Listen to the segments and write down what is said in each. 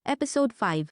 Episode 5.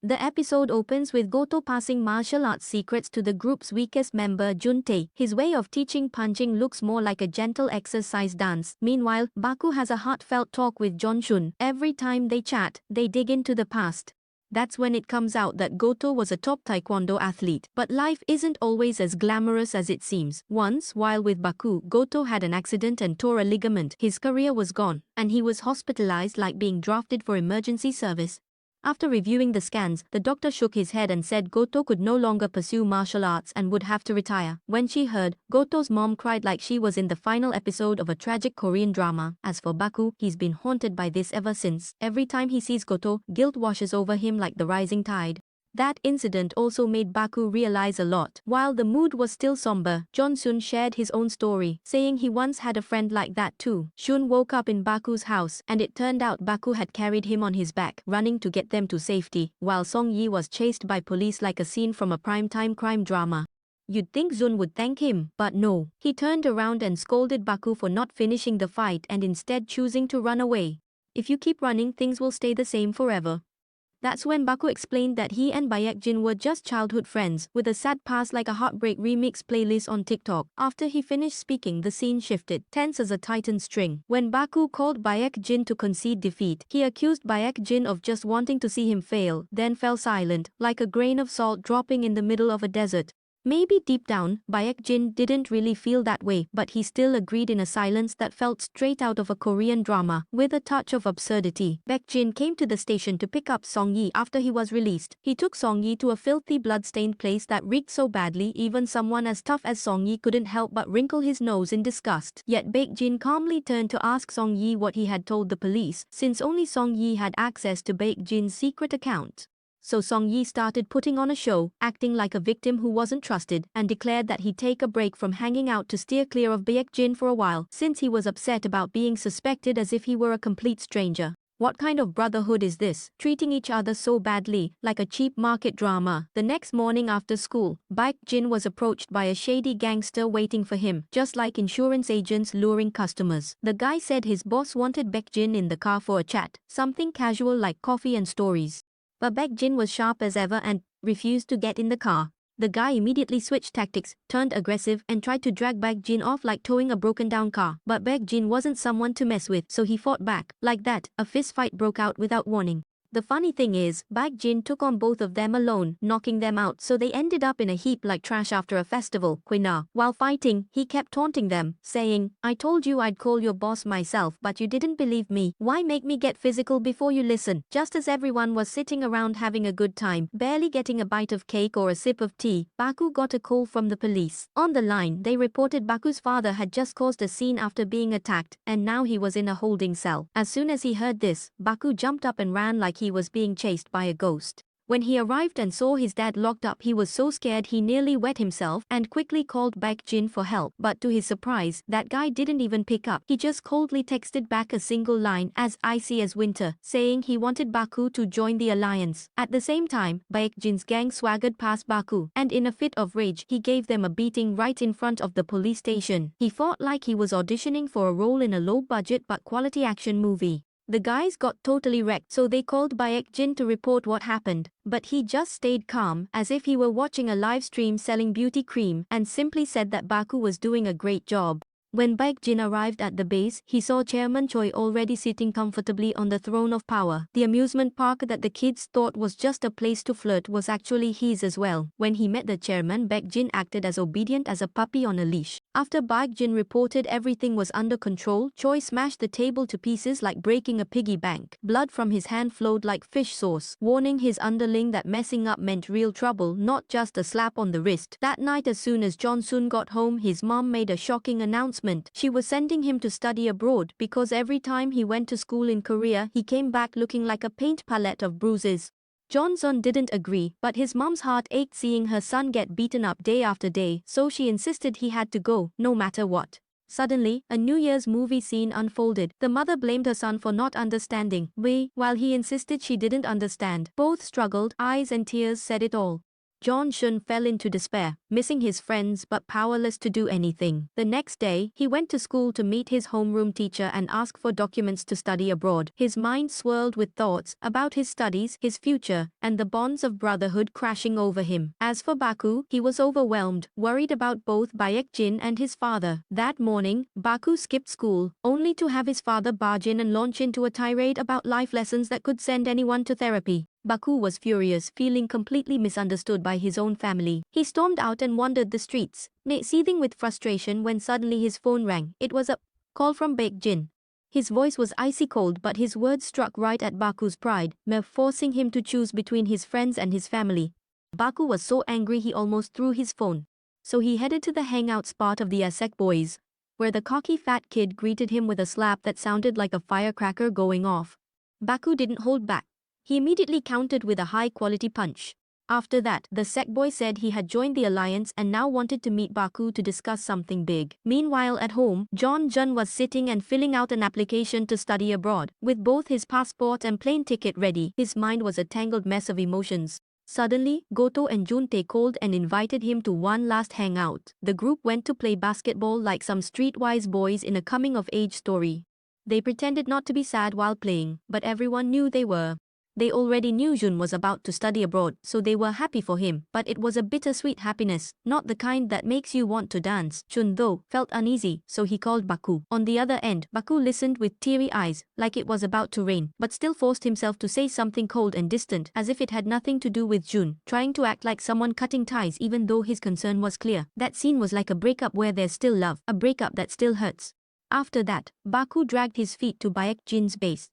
The episode opens with Goto passing martial arts secrets to the group's weakest member Juntae. His way of teaching punching looks more like a gentle exercise dance. Meanwhile, Baku has a heartfelt talk with Jonshun. Every time they chat, they dig into the past. That's when it comes out that Goto was a top taekwondo athlete. But life isn't always as glamorous as it seems. Once, while with Baku, Goto had an accident and tore a ligament. His career was gone, and he was hospitalized like being drafted for emergency service. After reviewing the scans, the doctor shook his head and said Goto could no longer pursue martial arts and would have to retire. When she heard, Goto's mom cried like she was in the final episode of a tragic Korean drama. As for Baku, he's been haunted by this ever since. Every time he sees Goto, guilt washes over him like the rising tide. That incident also made Baku realize a lot. While the mood was still somber, Jonsun shared his own story, saying he once had a friend like that too. Shun woke up in Baku's house, and it turned out Baku had carried him on his back, running to get them to safety, while Song Yi was chased by police like a scene from a primetime crime drama. You'd think Zun would thank him, but no. He turned around and scolded Baku for not finishing the fight and instead choosing to run away. If you keep running, things will stay the same forever. That's when Baku explained that he and Baekjin were just childhood friends, with a sad past like a heartbreak remix playlist on TikTok. After he finished speaking, the scene shifted, tense as a tightened string. When Baku called Baekjin to concede defeat, he accused Baekjin of just wanting to see him fail, then fell silent, like a grain of salt dropping in the middle of a desert. Maybe deep down, Baekjin didn't really feel that way, but he still agreed in a silence that felt straight out of a Korean drama, with a touch of absurdity. Baekjin came to the station to pick up Song Yi after he was released. He took Song Yi to a filthy blood-stained place that reeked so badly even someone as tough as Song Yi couldn't help but wrinkle his nose in disgust. Yet Baekjin calmly turned to ask Song Yi what he had told the police, since only Song Yi had access to Baekjin's secret account. So Song Yi started putting on a show, acting like a victim who wasn't trusted, and declared that he'd take a break from hanging out to steer clear of Baekjin for a while, since he was upset about being suspected as if he were a complete stranger. What kind of brotherhood is this, treating each other so badly, like a cheap market drama? The next morning after school, Baekjin was approached by a shady gangster waiting for him, just like insurance agents luring customers. The guy said his boss wanted Baekjin in the car for a chat, something casual like coffee and stories. But Baekjin was sharp as ever and refused to get in the car. The guy immediately switched tactics, turned aggressive, and tried to drag Baekjin off like towing a broken-down car. But Baekjin wasn't someone to mess with, so he fought back. Like that, a fistfight broke out without warning. The funny thing is, Baekjin took on both of them alone, knocking them out, so they ended up in a heap like trash after a festival. Quina. While fighting, he kept taunting them, saying, "I told you I'd call your boss myself, but you didn't believe me. Why make me get physical before you listen?" Just as everyone was sitting around having a good time, barely getting a bite of cake or a sip of tea, Baku got a call from the police. On the line, they reported Baku's father had just caused a scene after being attacked, and now he was in a holding cell. As soon as he heard this, Baku jumped up and ran like he was being chased by a ghost. When he arrived and saw his dad locked up, he was so scared he nearly wet himself and quickly called Baekjin for help. But to his surprise, that guy didn't even pick up. He just coldly texted back a single line, as icy as winter, saying he wanted Baku to join the alliance. At the same time, Baekjin's gang swaggered past Baku, and in a fit of rage, he gave them a beating right in front of the police station. He fought like he was auditioning for a role in a low-budget but quality action movie. The guys got totally wrecked, so they called Baekjin to report what happened. But he just stayed calm, as if he were watching a live stream selling beauty cream, and simply said that Baku was doing a great job. When Baekjin arrived at the base, he saw Chairman Choi already sitting comfortably on the throne of power. The amusement park that the kids thought was just a place to flirt was actually his as well. When he met the chairman, Baekjin acted as obedient as a puppy on a leash. After Baekjin reported everything was under control, Choi smashed the table to pieces like breaking a piggy bank. Blood from his hand flowed like fish sauce, warning his underling that messing up meant real trouble, not just a slap on the wrist. That night, as soon as Jonsun got home, his mom made a shocking announcement. She was sending him to study abroad because every time he went to school in Korea, he came back looking like a paint palette of bruises. Johnson didn't agree, but his mom's heart ached seeing her son get beaten up day after day, so she insisted he had to go, no matter what. Suddenly, a New Year's movie scene unfolded. The mother blamed her son for not understanding, while he insisted she didn't understand. Both struggled, eyes and tears said it all. Shun fell into despair, missing his friends but powerless to do anything. The next day, he went to school to meet his homeroom teacher and ask for documents to study abroad. His mind swirled with thoughts about his studies, his future, and the bonds of brotherhood crashing over him. As for Baku, he was overwhelmed, worried about both Baekjin and his father. That morning, Baku skipped school, only to have his father barge in and launch into a tirade about life lessons that could send anyone to therapy. Baku was furious, feeling completely misunderstood by his own family. He stormed out and wandered the streets, seething with frustration when suddenly his phone rang. It was a call from Baekjin. His voice was icy cold, but his words struck right at Baku's pride, forcing him to choose between his friends and his family. Baku was so angry he almost threw his phone. So he headed to the hangout spot of the Ss2 boys, where the cocky fat kid greeted him with a slap that sounded like a firecracker going off. Baku didn't hold back. He immediately countered with a high-quality punch. After that, the sec boy said he had joined the alliance and now wanted to meet Baku to discuss something big. Meanwhile at home, Jun was sitting and filling out an application to study abroad. With both his passport and plane ticket ready, his mind was a tangled mess of emotions. Suddenly, Goto and Juntae called and invited him to one last hangout. The group went to play basketball like some streetwise boys in a coming-of-age story. They pretended not to be sad while playing, but everyone knew they were. They already knew Jun was about to study abroad, so they were happy for him, but it was a bittersweet happiness, not the kind that makes you want to dance. Jun, though, felt uneasy, so he called Baku. On the other end, Baku listened with teary eyes, like it was about to rain, but still forced himself to say something cold and distant, as if it had nothing to do with Jun, trying to act like someone cutting ties even though his concern was clear. That scene was like a breakup where there's still love, a breakup that still hurts. After that, Baku dragged his feet to Baekjin's base,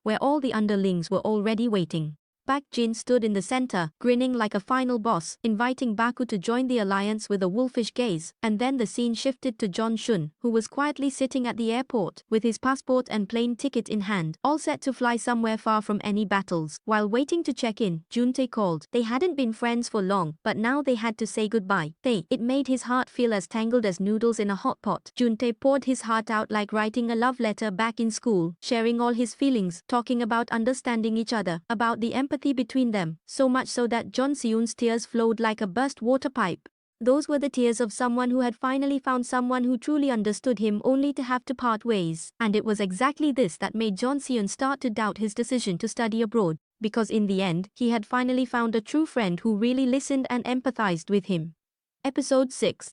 where all the underlings were already waiting. Baekjin stood in the center, grinning like a final boss, inviting Baku to join the alliance with a wolfish gaze, and then the scene shifted to Shun, who was quietly sitting at the airport, with his passport and plane ticket in hand, all set to fly somewhere far from any battles. While waiting to check in, Juntae called. They hadn't been friends for long, but now they had to say goodbye. It made his heart feel as tangled as noodles in a hot pot. Juntae poured his heart out like writing a love letter back in school, sharing all his feelings, talking about understanding each other, about the empathy between them, so much so that Seun's tears flowed like a burst water pipe. Those were the tears of someone who had finally found someone who truly understood him, only to have to part ways. And it was exactly this that made Seun start to doubt his decision to study abroad, because in the end, he had finally found a true friend who really listened and empathized with him. Episode 6.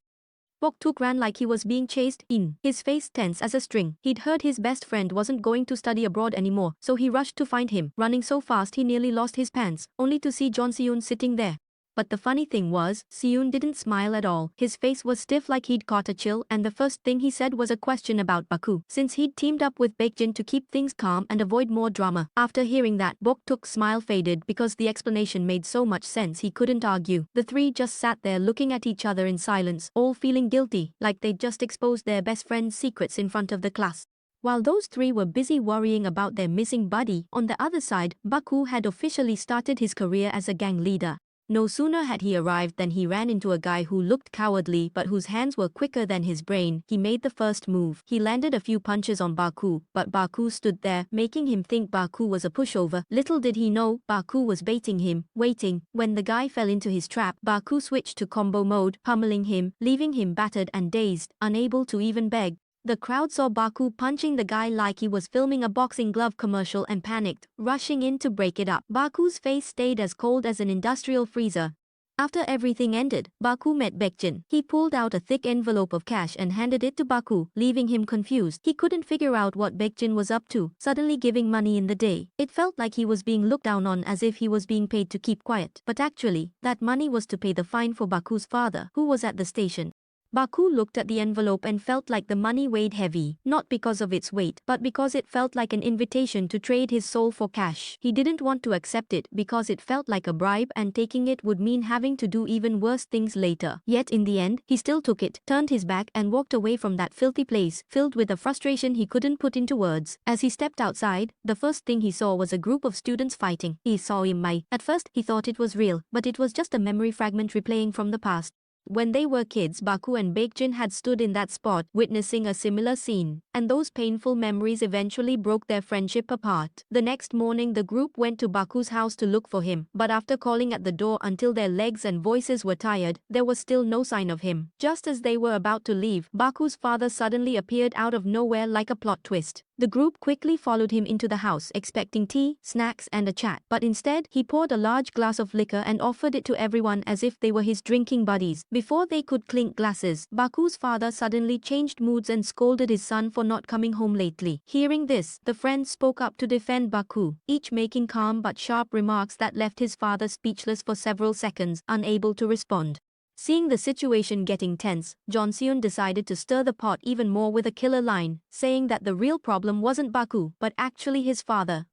Bok-tuk ran like he was being chased, his face tense as a string. He'd heard his best friend wasn't going to study abroad anymore, so he rushed to find him, running so fast he nearly lost his pants, only to see Seun sitting there. But the funny thing was, Seun didn't smile at all. His face was stiff like he'd caught a chill, and the first thing he said was a question about Baku, since he'd teamed up with Baekjin to keep things calm and avoid more drama. After hearing that, Bok-tuk's smile faded because the explanation made so much sense he couldn't argue. The three just sat there looking at each other in silence, all feeling guilty, like they'd just exposed their best friend's secrets in front of the class. While those three were busy worrying about their missing buddy, on the other side, Baku had officially started his career as a gang leader. No sooner had he arrived than he ran into a guy who looked cowardly but whose hands were quicker than his brain. He made the first move. He landed a few punches on Baku, but Baku stood there, making him think Baku was a pushover. Little did he know, Baku was baiting him, waiting. When the guy fell into his trap, Baku switched to combo mode, pummeling him, leaving him battered and dazed, unable to even beg. The crowd saw Baku punching the guy like he was filming a boxing glove commercial and panicked, rushing in to break it up. Baku's face stayed as cold as an industrial freezer. After everything ended, Baku met Baekjin. He pulled out a thick envelope of cash and handed it to Baku, leaving him confused. He couldn't figure out what Baekjin was up to, suddenly giving money in the day. It felt like he was being looked down on, as if he was being paid to keep quiet. But actually, that money was to pay the fine for Baku's father, who was at the station. Baku looked at the envelope and felt like the money weighed heavy, not because of its weight, but because it felt like an invitation to trade his soul for cash. He didn't want to accept it because it felt like a bribe, and taking it would mean having to do even worse things later. Yet in the end, he still took it, turned his back and walked away from that filthy place, filled with a frustration he couldn't put into words. As he stepped outside, the first thing he saw was a group of students fighting. He saw Imai. At first, he thought it was real, but it was just a memory fragment replaying from the past. When they were kids, Baku and Baekjin had stood in that spot, witnessing a similar scene, and those painful memories eventually broke their friendship apart. The next morning, the group went to Baku's house to look for him, but after calling at the door until their legs and voices were tired, there was still no sign of him. Just as they were about to leave, Baku's father suddenly appeared out of nowhere like a plot twist. The group quickly followed him into the house, expecting tea, snacks, and a chat, but instead, he poured a large glass of liquor and offered it to everyone as if they were his drinking buddies. Before they could clink glasses, Baku's father suddenly changed moods and scolded his son for not coming home lately. Hearing this, the friends spoke up to defend Baku, each making calm but sharp remarks that left his father speechless for several seconds, unable to respond. Seeing the situation getting tense, Jeon decided to stir the pot even more with a killer line, saying that the real problem wasn't Baku, but actually his father.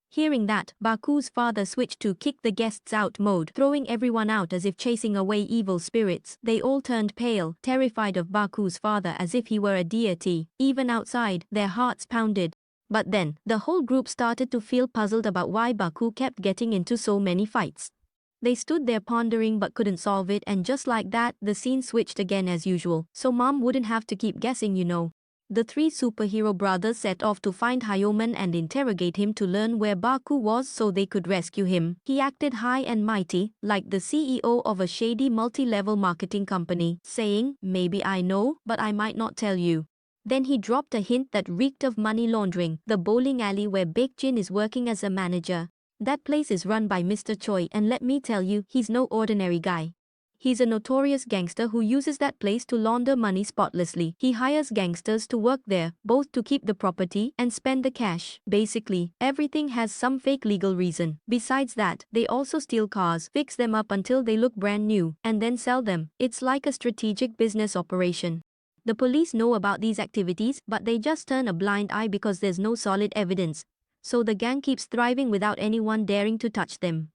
Hearing that, Baku's father switched to kick the guests out mode, throwing everyone out as if chasing away evil spirits. They all turned pale, terrified of Baku's father as if he were a deity. Even outside, their hearts pounded. But then, the whole group started to feel puzzled about why Baku kept getting into so many fights. They stood there pondering but couldn't solve it, and just like that, the scene switched again as usual, so mom wouldn't have to keep guessing, you know. The three superhero brothers set off to find Hyoman and interrogate him to learn where Baku was so they could rescue him. He acted high and mighty, like the CEO of a shady multi-level marketing company, saying, "Maybe I know, but I might not tell you." Then he dropped a hint that reeked of money laundering, the bowling alley where Baekjin is working as a manager. That place is run by Mr. Choi, and let me tell you, he's no ordinary guy. He's a notorious gangster who uses that place to launder money spotlessly. He hires gangsters to work there, both to keep the property and spend the cash. Basically, everything has some fake legal reason. Besides that, they also steal cars, fix them up until they look brand new, and then sell them. It's like a strategic business operation. The police know about these activities, but they just turn a blind eye because there's no solid evidence. So the gang keeps thriving without anyone daring to touch them.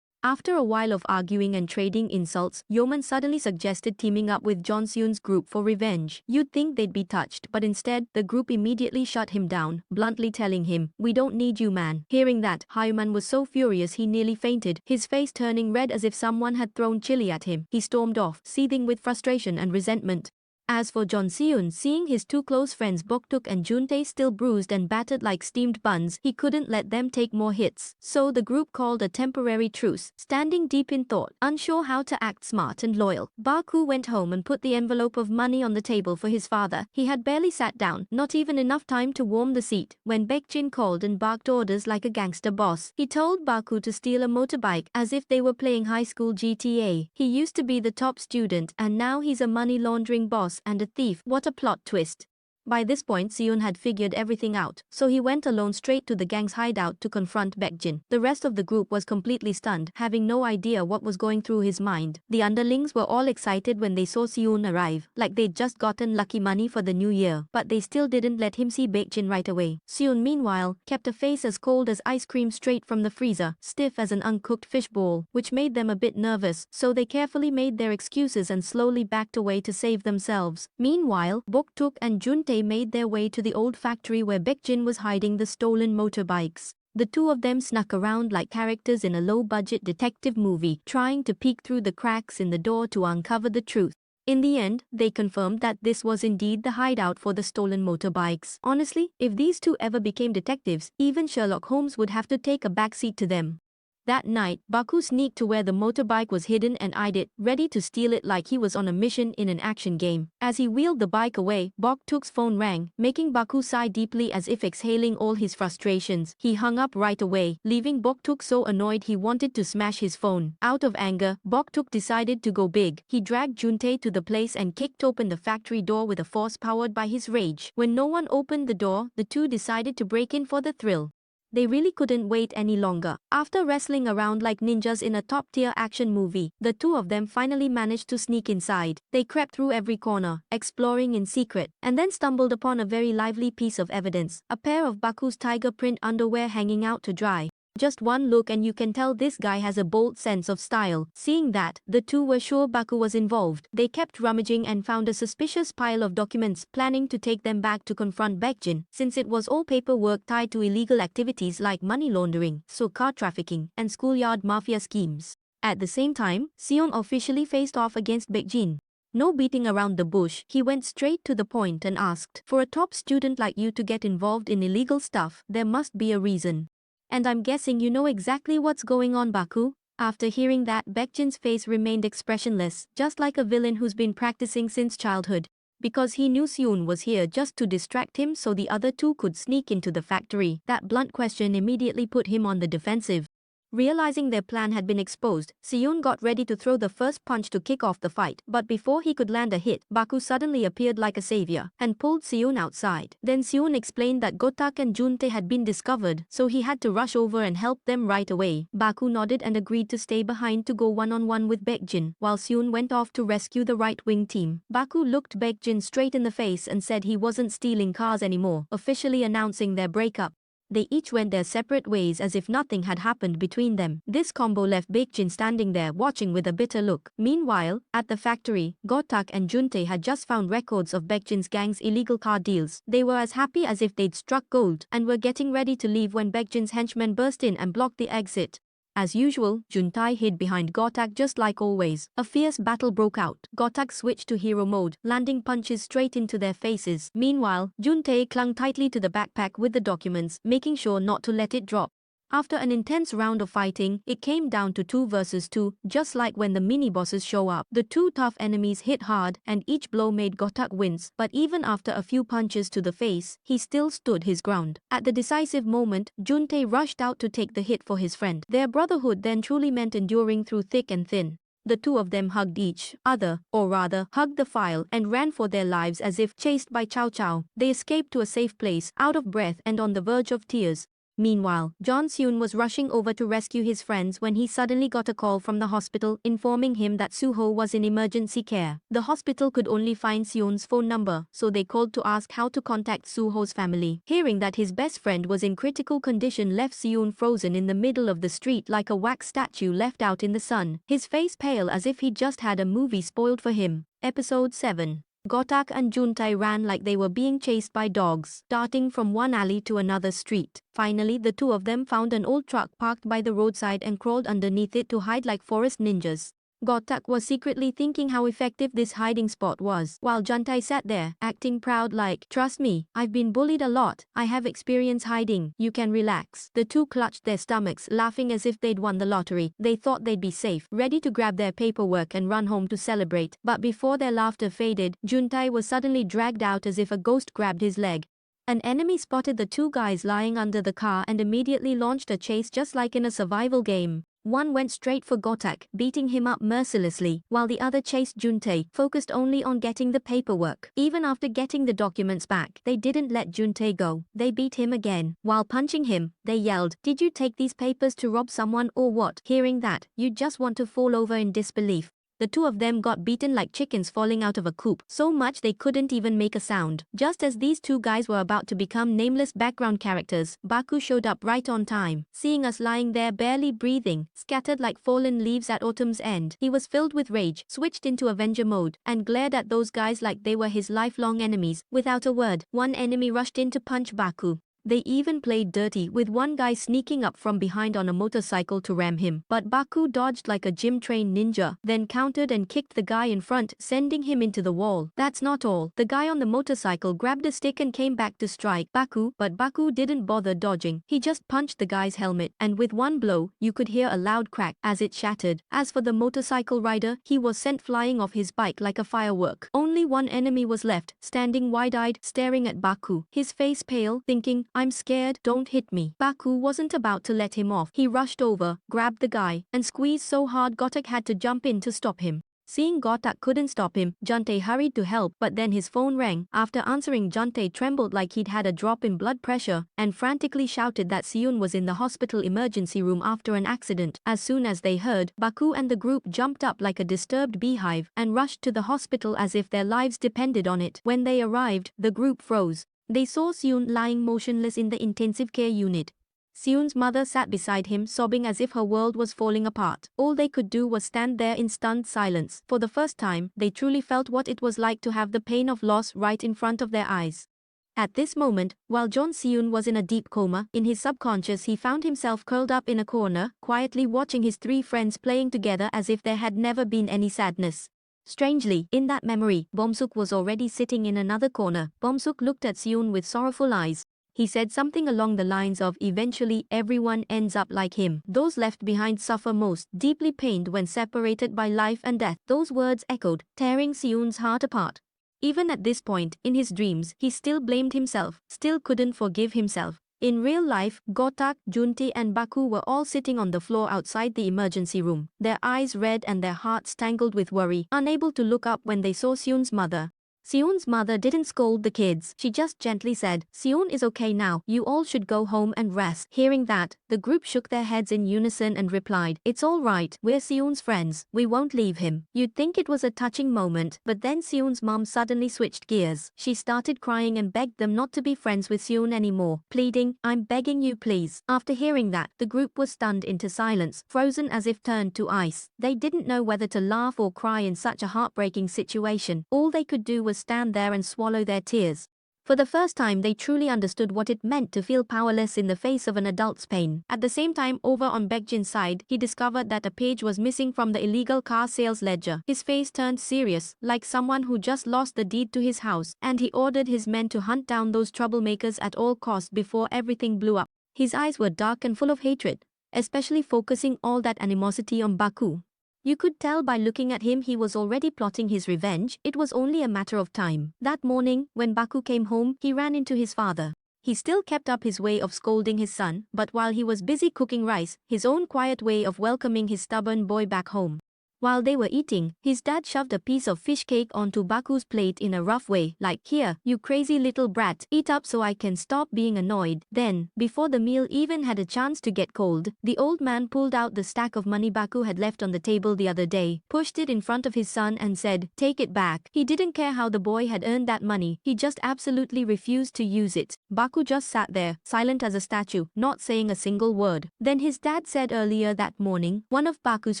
After a while of arguing and trading insults, Yeoman suddenly suggested teaming up with Jeon's group for revenge. You'd think they'd be touched, but instead, the group immediately shut him down, bluntly telling him, "We don't need you, man." Hearing that, Hyoman was so furious he nearly fainted, his face turning red as if someone had thrown chili at him. He stormed off, seething with frustration and resentment. As for Jeon, seeing his two close friends Boktuk and Juntae still bruised and battered like steamed buns, he couldn't let them take more hits. So the group called a temporary truce. Standing deep in thought, unsure how to act smart and loyal, Baku went home and put the envelope of money on the table for his father. He had barely sat down, not even enough time to warm the seat, when Baekjin called and barked orders like a gangster boss. He told Baku to steal a motorbike as if they were playing high school GTA. He used to be the top student, and now he's a money laundering boss and a thief. What a plot twist. By this point, Seon had figured everything out, so he went alone straight to the gang's hideout to confront Baekjin. The rest of the group was completely stunned, having no idea what was going through his mind. The underlings were all excited when they saw Seon arrive, like they'd just gotten lucky money for the new year, but they still didn't let him see Baekjin right away. Seon, meanwhile, kept a face as cold as ice cream straight from the freezer, stiff as an uncooked fish bowl, which made them a bit nervous, so they carefully made their excuses and slowly backed away to save themselves. Meanwhile, Boktuk and Juntae made their way to the old factory where Baekjin was hiding the stolen motorbikes. The two of them snuck around like characters in a low-budget detective movie, trying to peek through the cracks in the door to uncover the truth. In the end, they confirmed that this was indeed the hideout for the stolen motorbikes. Honestly, if these two ever became detectives, even Sherlock Holmes would have to take a backseat to them. That night, Baku sneaked to where the motorbike was hidden and eyed it, ready to steal it like he was on a mission in an action game. As he wheeled the bike away, Boktuk's phone rang, making Baku sigh deeply as if exhaling all his frustrations. He hung up right away, leaving Boktuk so annoyed he wanted to smash his phone. Out of anger, Boktuk decided to go big. He dragged Juntae to the place and kicked open the factory door with a force powered by his rage. When no one opened the door, the two decided to break in for the thrill. They really couldn't wait any longer. After wrestling around like ninjas in a top-tier action movie, the two of them finally managed to sneak inside. They crept through every corner, exploring in secret, and then stumbled upon a very lively piece of evidence, a pair of Baku's tiger print underwear hanging out to dry. Just one look and you can tell this guy has a bold sense of style. Seeing that, the two were sure Baku was involved. They kept rummaging and found a suspicious pile of documents, planning to take them back to confront Baekjin, since it was all paperwork tied to illegal activities like money laundering, car trafficking, and schoolyard mafia schemes. At the same time, Seon officially faced off against Baekjin. No beating around the bush, he went straight to the point and asked, "For a top student like you to get involved in illegal stuff, there must be a reason. And I'm guessing you know exactly what's going on, Baku?" After hearing that, Baekjin's face remained expressionless, just like a villain who's been practicing since childhood. Because he knew Seun was here just to distract him so the other two could sneak into the factory, that blunt question immediately put him on the defensive. Realizing their plan had been exposed, Seun got ready to throw the first punch to kick off the fight, but before he could land a hit, Baku suddenly appeared like a savior and pulled Seun outside. Then Seun explained that Gotak and Juntae had been discovered, so he had to rush over and help them right away. Baku nodded and agreed to stay behind to go one-on-one with Baekjin, while Seun went off to rescue the right-wing team. Baku looked Baekjin straight in the face and said he wasn't stealing cars anymore, officially announcing their breakup. They each went their separate ways as if nothing had happened between them. This combo left Baekjin standing there watching with a bitter look. Meanwhile, at the factory, Gotak and Juntae had just found records of Baekjin's gang's illegal car deals. They were as happy as if they'd struck gold and were getting ready to leave when Baekjin's henchmen burst in and blocked the exit. As usual, Juntae hid behind Gotak just like always. A fierce battle broke out. Gotak switched to hero mode, landing punches straight into their faces. Meanwhile, Juntae clung tightly to the backpack with the documents, making sure not to let it drop. After an intense round of fighting, it came down to 2 versus 2, just like when the mini-bosses show up. The two tough enemies hit hard, and each blow made Gotak wince, but even after a few punches to the face, he still stood his ground. At the decisive moment, Juntae rushed out to take the hit for his friend. Their brotherhood then truly meant enduring through thick and thin. The two of them hugged each other, or rather, hugged the file, and ran for their lives as if chased by Chow Chow. They escaped to a safe place, out of breath and on the verge of tears. Meanwhile, John Seun was rushing over to rescue his friends when he suddenly got a call from the hospital informing him that Suho was in emergency care. The hospital could only find Seun's phone number, so they called to ask how to contact Suho's family. Hearing that his best friend was in critical condition left Seun frozen in the middle of the street like a wax statue left out in the sun, his face pale as if he'd just had a movie spoiled for him. Episode 7. Gotak and Juntae ran like they were being chased by dogs, darting from one alley to another street. Finally, the two of them found an old truck parked by the roadside and crawled underneath it to hide like forest ninjas. Gotak was secretly thinking how effective this hiding spot was, while Juntae sat there, acting proud like, "Trust me, I've been bullied a lot, I have experience hiding, you can relax." The two clutched their stomachs, laughing as if they'd won the lottery. They thought they'd be safe, ready to grab their paperwork and run home to celebrate. But before their laughter faded, Juntae was suddenly dragged out as if a ghost grabbed his leg. An enemy spotted the two guys lying under the car and immediately launched a chase just like in a survival game. One went straight for Gotak, beating him up mercilessly, while the other chased Juntae, focused only on getting the paperwork. Even after getting the documents back, they didn't let Juntae go. They beat him again. While punching him, they yelled, "Did you take these papers to rob someone or what?" Hearing that, you just want to fall over in disbelief. The two of them got beaten like chickens falling out of a coop, so much they couldn't even make a sound. Just as these two guys were about to become nameless background characters, Baku showed up right on time. Seeing us lying there barely breathing, scattered like fallen leaves at autumn's end, he was filled with rage, switched into Avenger mode, and glared at those guys like they were his lifelong enemies. Without a word, one enemy rushed in to punch Baku. They even played dirty, with one guy sneaking up from behind on a motorcycle to ram him. But Baku dodged like a gym-trained ninja, then countered and kicked the guy in front, sending him into the wall. That's not all. The guy on the motorcycle grabbed a stick and came back to strike Baku, but Baku didn't bother dodging. He just punched the guy's helmet, and with one blow, you could hear a loud crack as it shattered. As for the motorcycle rider, he was sent flying off his bike like a firework. Only one enemy was left, standing wide-eyed, staring at Baku, his face pale, thinking, "I'm scared, don't hit me." Baku wasn't about to let him off. He rushed over, grabbed the guy, and squeezed so hard Gotak had to jump in to stop him. Seeing Gotak couldn't stop him, Juntae hurried to help, but then his phone rang. After answering, Juntae trembled like he'd had a drop in blood pressure, and frantically shouted that Seun was in the hospital emergency room after an accident. As soon as they heard, Baku and the group jumped up like a disturbed beehive, and rushed to the hospital as if their lives depended on it. When they arrived, the group froze. They saw Seun lying motionless in the intensive care unit. Seun's mother sat beside him, sobbing as if her world was falling apart. All they could do was stand there in stunned silence. For the first time, they truly felt what it was like to have the pain of loss right in front of their eyes. At this moment, while John Seun was in a deep coma, in his subconscious he found himself curled up in a corner, quietly watching his three friends playing together as if there had never been any sadness. Strangely, in that memory, Bomsuk was already sitting in another corner. Bomsuk looked at Seun with sorrowful eyes. He said something along the lines of eventually everyone ends up like him. Those left behind suffer most, deeply pained when separated by life and death. Those words echoed, tearing Seun's heart apart. Even at this point, in his dreams, he still blamed himself, still couldn't forgive himself. In real life, Gotak, Juntae and Baku were all sitting on the floor outside the emergency room, their eyes red and their hearts tangled with worry, unable to look up when they saw Seun's mother. Seun's mother didn't scold the kids, she just gently said, "Seun is okay now, you all should go home and rest." Hearing that, the group shook their heads in unison and replied, "It's all right, we're Seun's friends, we won't leave him." You'd think it was a touching moment, but then Seun's mom suddenly switched gears. She started crying and begged them not to be friends with Seun anymore, pleading, "I'm begging you please." After hearing that, the group was stunned into silence, frozen as if turned to ice. They didn't know whether to laugh or cry in such a heartbreaking situation. All they could do was stand there and swallow their tears. For the first time they truly understood what it meant to feel powerless in the face of an adult's pain. At the same time, over on Baekjin's side, he discovered that a page was missing from the illegal car sales ledger. His face turned serious, like someone who just lost the deed to his house, and he ordered his men to hunt down those troublemakers at all costs before everything blew up. His eyes were dark and full of hatred, especially focusing all that animosity on Baku. You could tell by looking at him he was already plotting his revenge. It was only a matter of time. That morning, when Baku came home, he ran into his father. He still kept up his way of scolding his son, but while he was busy cooking rice, his own quiet way of welcoming his stubborn boy back home. While they were eating, his dad shoved a piece of fish cake onto Baku's plate in a rough way, like, "Here, you crazy little brat, eat up so I can stop being annoyed." Then, before the meal even had a chance to get cold, the old man pulled out the stack of money Baku had left on the table the other day, pushed it in front of his son and said, "Take it back." He didn't care how the boy had earned that money, he just absolutely refused to use it. Baku just sat there, silent as a statue, not saying a single word. Then his dad said earlier that morning, one of Baku's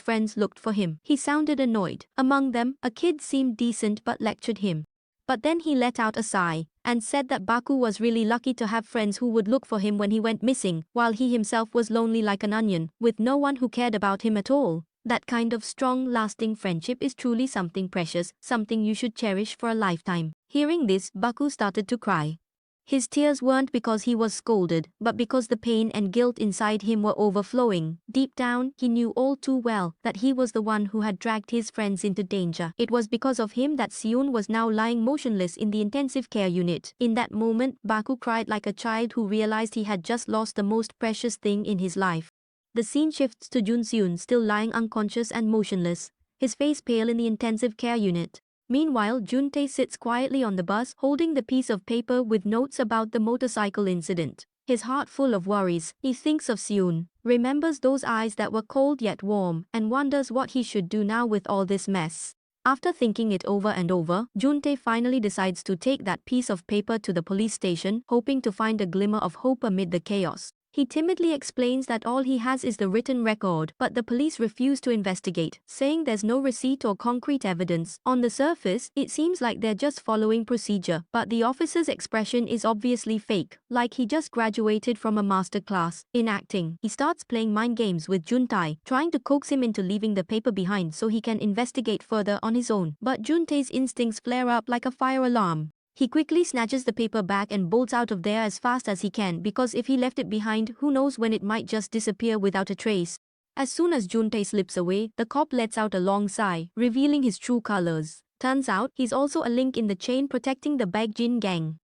friends looked for him. He sounded annoyed. Among them, a kid seemed decent but lectured him. But then he let out a sigh, and said that Baku was really lucky to have friends who would look for him when he went missing, while he himself was lonely like an onion, with no one who cared about him at all. That kind of strong, lasting friendship is truly something precious, something you should cherish for a lifetime. Hearing this, Baku started to cry. His tears weren't because he was scolded, but because the pain and guilt inside him were overflowing. Deep down, he knew all too well that he was the one who had dragged his friends into danger. It was because of him that Seun was now lying motionless in the intensive care unit. In that moment, Baku cried like a child who realized he had just lost the most precious thing in his life. The scene shifts to Jun Seun still lying unconscious and motionless, his face pale in the intensive care unit. Meanwhile, Juntae sits quietly on the bus, holding the piece of paper with notes about the motorcycle incident. His heart full of worries, he thinks of Seun, remembers those eyes that were cold yet warm, and wonders what he should do now with all this mess. After thinking it over and over, Juntae finally decides to take that piece of paper to the police station, hoping to find a glimmer of hope amid the chaos. He timidly explains that all he has is the written record, but the police refuse to investigate, saying there's no receipt or concrete evidence. On the surface, it seems like they're just following procedure, but the officer's expression is obviously fake, like he just graduated from a master class in acting. He starts playing mind games with Juntae, trying to coax him into leaving the paper behind so he can investigate further on his own. But Juntae's instincts flare up like a fire alarm. He quickly snatches the paper back and bolts out of there as fast as he can, because if he left it behind, who knows when it might just disappear without a trace. As soon as Juntae slips away, the cop lets out a long sigh, revealing his true colors. Turns out, he's also a link in the chain protecting the Baekjin gang.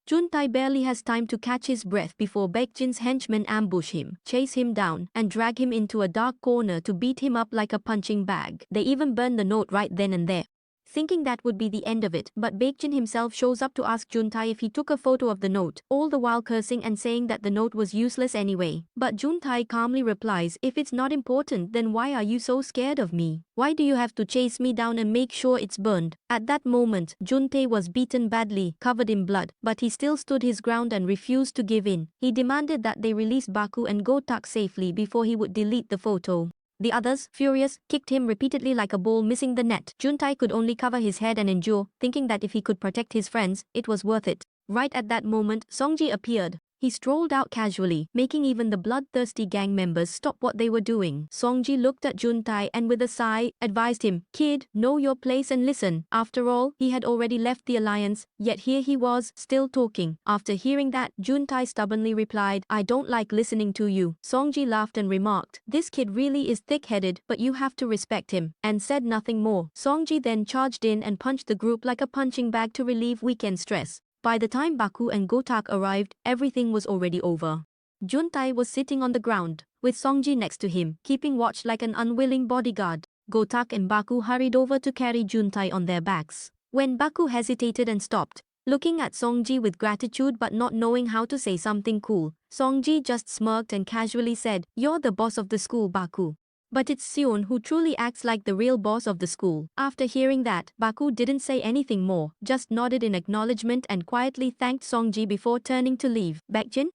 Juntae barely has time to catch his breath before Baekjin's henchmen ambush him, chase him down, and drag him into a dark corner to beat him up like a punching bag. They even burn the note right then and there, thinking that would be the end of it, but Baekjin himself shows up to ask Juntae if he took a photo of the note, all the while cursing and saying that the note was useless anyway. But Juntae calmly replies, "If it's not important, then why are you so scared of me? Why do you have to chase me down and make sure it's burned?" At that moment, Juntae was beaten badly, covered in blood, but he still stood his ground and refused to give in. He demanded that they release Baku and go tuck safely before he would delete the photo. The others, furious, kicked him repeatedly like a ball missing the net. Juntae could only cover his head and endure, thinking that if he could protect his friends, it was worth it. Right at that moment, Songji appeared. He strolled out casually, making even the bloodthirsty gang members stop what they were doing. Songji looked at Juntae and with a sigh, advised him, "Kid, know your place and listen." After all, he had already left the alliance, yet here he was, still talking. After hearing that, Juntae stubbornly replied, "I don't like listening to you." Songji laughed and remarked, "This kid really is thick-headed, but you have to respect him," and said nothing more. Songji then charged in and punched the group like a punching bag to relieve weekend stress. By the time Baku and Gotak arrived, everything was already over. Juntae was sitting on the ground, with Songji next to him, keeping watch like an unwilling bodyguard. Gotak and Baku hurried over to carry Juntae on their backs. When Baku hesitated and stopped, looking at Songji with gratitude but not knowing how to say something cool, Songji just smirked and casually said, "You're the boss of the school, Baku." But it's Seon who truly acts like the real boss of the school. After hearing that, Baku didn't say anything more, just nodded in acknowledgement and quietly thanked Songji before turning to leave. Baekjin?